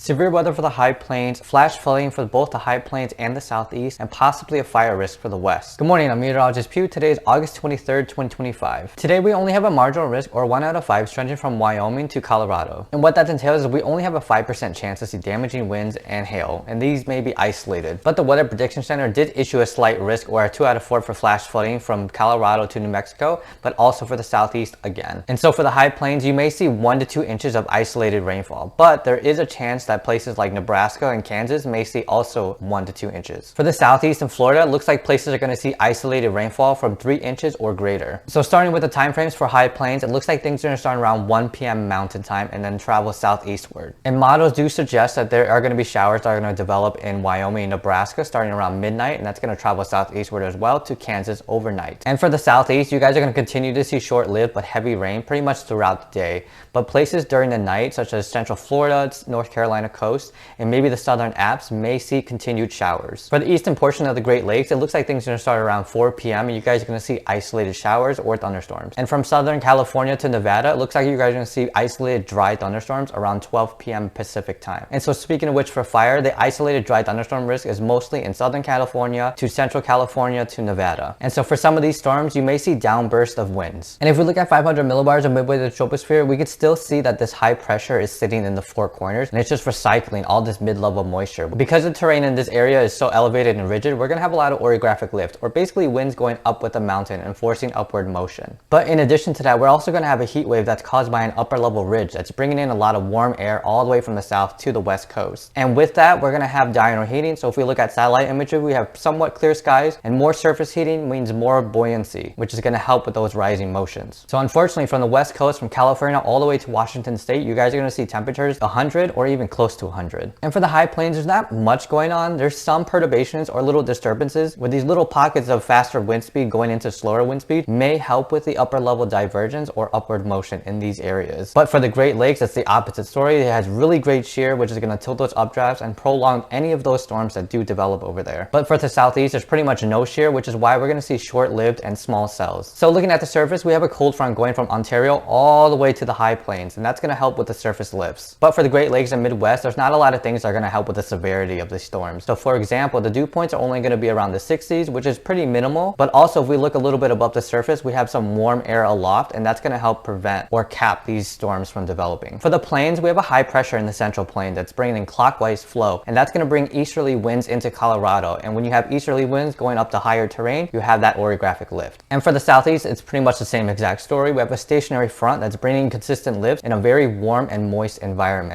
severe weather for the high plains, flash flooding for both the high plains and the southeast, and possibly a fire risk for the west. Good morning, I'm meteorologist Pew. Today is August 23rd, 2025. Today we only have a marginal risk, or 1 out of 5, stretching from Wyoming to Colorado. And what that entails is we only have a 5% chance to see damaging winds and hail, and these may be isolated. But the Weather Prediction Center did issue a slight risk, or a 2 out of 4 for flash flooding from Colorado to New Mexico, but also for the southeast again. And so for the high plains, you may see 1 to 2 inches of isolated rainfall, but there is a chance that places like Nebraska and Kansas may see also 1 to 2 inches. For the southeast and Florida, it looks like places are going to see isolated rainfall from 3 inches or greater. So starting with the time frames for high plains, it looks like things are going to start around 1 p.m. mountain time and then travel southeastward. And models do suggest that there are going to be showers that are going to develop in Wyoming and Nebraska starting around midnight, and that's going to travel southeastward as well to Kansas overnight. And for the southeast, you guys are going to continue to see short-lived but heavy rain pretty much throughout the day, but places during the night such as central Florida, North Carolina coast, and maybe the southern Alps may see continued showers. For the eastern portion of the Great Lakes, it looks like things are going to start around 4 p.m. and you guys are going to see isolated showers or thunderstorms. And from southern California to Nevada, it looks like you guys are going to see isolated dry thunderstorms around 12 p.m. Pacific time. And so speaking of which, for fire, the isolated dry thunderstorm risk is mostly in southern California to central California to Nevada. And so for some of these storms, you may see downbursts of winds. And if we look at 500 millibars of midway to the troposphere, we could still see that this high pressure is sitting in the four corners, and it's just recycling all this mid-level moisture. Because the terrain in this area is so elevated and rigid, we're going to have a lot of orographic lift, or basically winds going up with the mountain and forcing upward motion. But in addition to that, we're also going to have a heat wave that's caused by an upper level ridge that's bringing in a lot of warm air all the way from the south to the west coast. And with that, we're going to have diurnal heating. So if we look at satellite imagery, we have somewhat clear skies, and more surface heating means more buoyancy, which is going to help with those rising motions. So unfortunately, from the west coast, from California all the way to Washington state, you guys are going to see temperatures 100 or even close to 100. And for the high plains, there's not much going on. There's some perturbations or little disturbances with these little pockets of faster wind speed going into slower wind speed may help with the upper level divergence or upward motion in these areas. But for the Great Lakes, it's the opposite story. It has really great shear, which is going to tilt those updrafts and prolong any of those storms that do develop over there. But for the southeast, there's pretty much no shear, which is why we're going to see short-lived and small cells. So looking at the surface, we have a cold front going from Ontario all the way to the high plains, and that's going to help with the surface lifts. But for the Great Lakes and Midwest, there's not a lot of things that are going to help with the severity of the storms. So for example, the dew points are only going to be around the 60s, which is pretty minimal. But also, if we look a little bit above the surface, we have some warm air aloft, and that's going to help prevent or cap these storms from developing. For the plains, we have a high pressure in the central plain that's bringing in clockwise flow, and that's going to bring easterly winds into Colorado. And when you have easterly winds going up to higher terrain, you have that orographic lift. And for the southeast, it's pretty much the same exact story. We have a stationary front that's bringing consistent lifts in a very warm and moist environment.